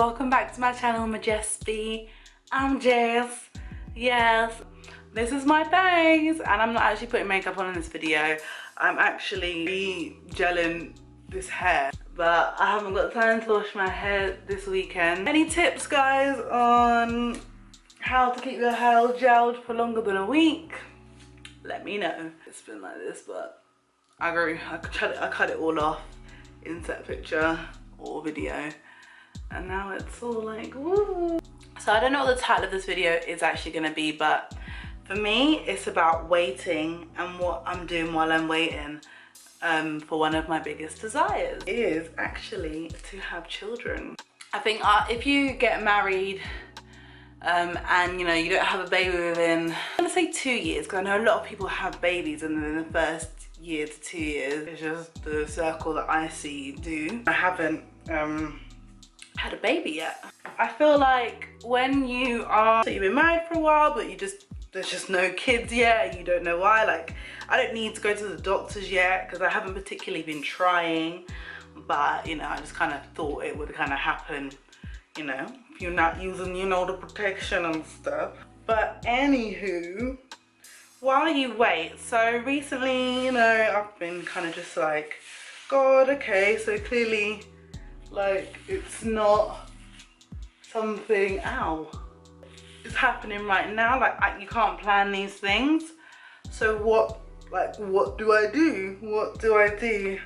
welcome back to my channel, Majesty. I'm Jess. Yes, this is my face, and I'm not actually putting makeup on in this video. I'm actually gelling this hair, but I haven't got time to wash my hair this weekend. Any tips, guys, on how to keep your hair gelled for longer than a week? Let me know. It's been like this, but I cut it all off, insert picture or video, and now it's all like woo. So I don't know what the title of this video is actually gonna be, but for me it's about waiting and what I'm doing while I'm waiting for one of my biggest desires is actually to have children. I think if you get married and you know you don't have a baby within, I'm gonna say 2 years, because I know a lot of people have babies and within the first year to 2 years. It's just the circle that I see do. I haven't had a baby yet. I feel like when you are, so you've been married for a while but there's just no kids yet, you don't know why. Like, I don't need to go to the doctors yet because I haven't particularly been trying, but you know, I just kind of thought it would kind of happen, you know, if you're not using, you know, the protection and stuff. But anywho, while you wait, so recently, you know, I've been kind of just like, God, okay, so clearly like it's not something it's happening right now. Like you can't plan these things, so what do I do? What do I do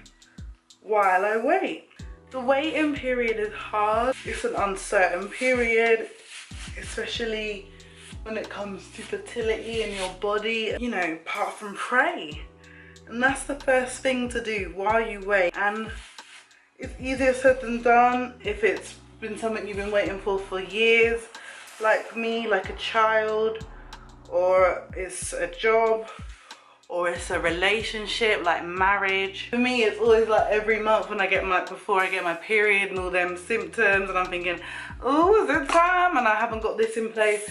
while I wait? The waiting period is hard. It's an uncertain period, especially when it comes to fertility in your body, you know, apart from pray. And that's the first thing to do while you wait. And it's easier said than done if it's been something you've been waiting for years, like me, like a child, or it's a job, or it's a relationship like marriage. For me, it's always like every month when I get before I get my period and all them symptoms, and I'm thinking, oh, is it time? And I haven't got this in place.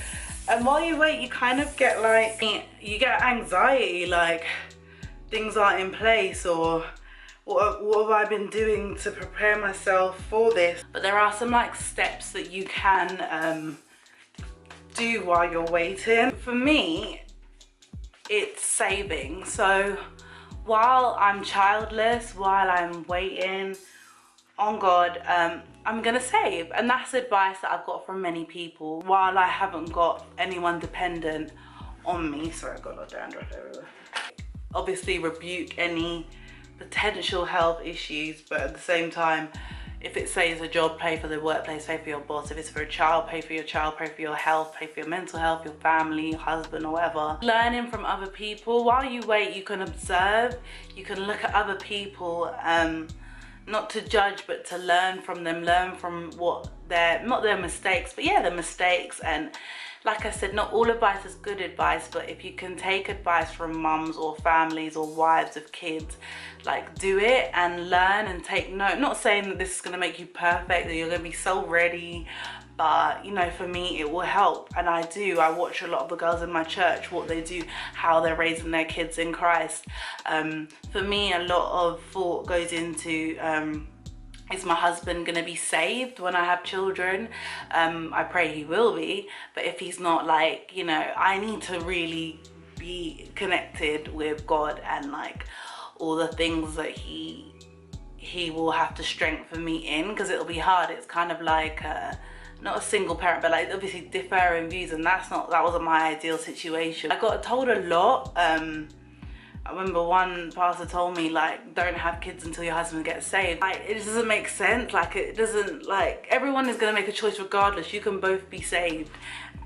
And while you wait, you kind of get like, you get anxiety, like things aren't in place, or what have I been doing to prepare myself for this? But there are some like steps that you can do while you're waiting. For me, it's saving. So while I'm childless, while I'm waiting on God, I'm gonna save. And that's advice that I've got from many people while I haven't got anyone dependent on me. Sorry, I've got a lot of dandruff everywhere. Obviously rebuke any potential health issues, but at the same time, if it says a job, pay for the workplace, pay for your boss. If it's for a child, pay for your child, pay for your health, pay for your mental health, your family, your husband, or whatever. Learning from other people. While you wait, you can observe, you can look at other people, not to judge, but to learn from them, learn from what not their mistakes, but yeah, their mistakes. And like I said, not all advice is good advice, but if you can take advice from mums or families or wives of kids, like do it and learn and take note. Not saying that this is gonna make you perfect, that you're gonna be so ready, but you know, for me it will help. And I watch a lot of the girls in my church, what they do, how they're raising their kids in Christ. For me, a lot of thought goes into is my husband gonna be saved when I have children? I pray he will be, but if he's not, like, you know, I need to really be connected with God and like all the things that he will have to strengthen me in, because it'll be hard. It's kind of like not a single parent, but like obviously differing views, and that wasn't my ideal situation. I got told a lot. I remember one pastor told me, like, don't have kids until your husband gets saved. Like, it just doesn't make sense. Like, it doesn't, like, everyone is gonna make a choice regardless. You can both be saved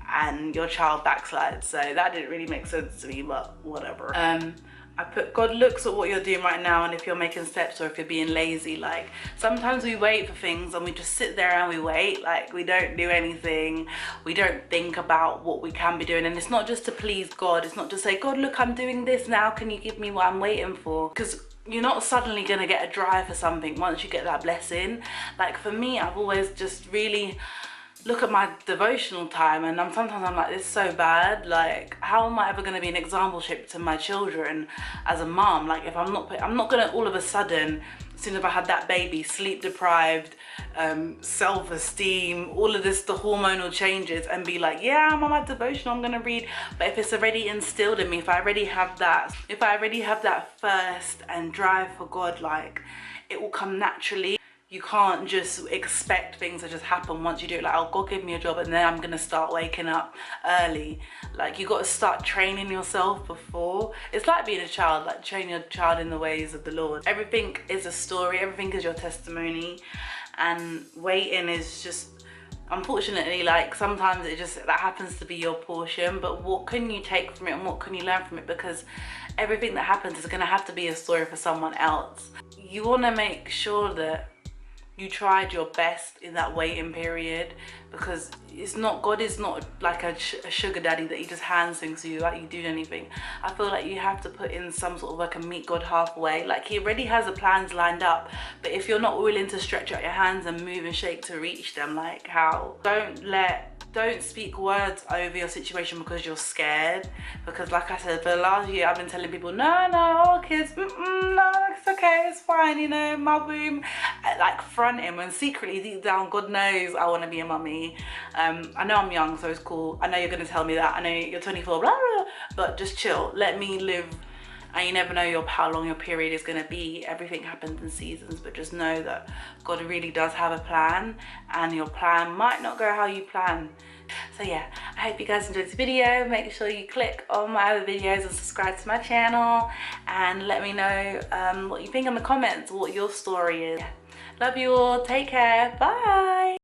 and your child backslides. So that didn't really make sense to me, but whatever. I put, God looks at what you're doing right now, and if you're making steps or if you're being lazy. Like, sometimes we wait for things and we just sit there and we wait. Like, we don't do anything. We don't think about what we can be doing. And it's not just to please God. It's not to say, God, look, I'm doing this now. Can you give me what I'm waiting for? Because you're not suddenly gonna get a drive for something once you get that blessing. Like, for me, I've always just really look at my devotional time, and sometimes I'm like, this is so bad. Like, how am I ever going to be an exampleship to my children as a mom? Like, if I'm not going to all of a sudden, as soon as I had that baby, sleep deprived, self-esteem, all of this, the hormonal changes, and be like, yeah, I'm on my devotional, I'm gonna read. But if it's already instilled in me, if I already have that thirst and drive for God, like, it will come naturally. You can't just expect things to just happen once you do it. Like, oh, God give me a job and then I'm gonna start waking up early. Like, you got to start training yourself before. It's like being a child, like train your child in the ways of the Lord. Everything is a story, everything is your testimony, and waiting is just, unfortunately, like, sometimes it just, that happens to be your portion. But what can you take from it and what can you learn from it? Because everything that happens is gonna have to be a story for someone else. You wanna make sure that you tried your best in that waiting period, because it's not, God is not like a sugar daddy that he just hands things to you like you do anything. I feel like you have to put in some sort of like a meet God halfway. Like, he already has the plans lined up, but if you're not willing to stretch out your hands and move and shake to reach them, like, how? Don't speak words over your situation because you're scared. Because like I said, for the last year I've been telling people, no, all kids, no, it's okay, it's fine, you know, my womb, like fronting, when secretly deep down God knows I want to be a mummy. I know I'm young, so it's cool. I know you're going to tell me that. I know you're 24, blah, blah, blah, but just chill, let me live. And you never know how long your period is going to be. Everything happens in seasons, but just know that God really does have a plan, and your plan might not go how you plan. So yeah, I hope you guys enjoyed this video. Make sure you click on my other videos and subscribe to my channel, and let me know what you think in the comments, what your story is. Love you all, take care, bye.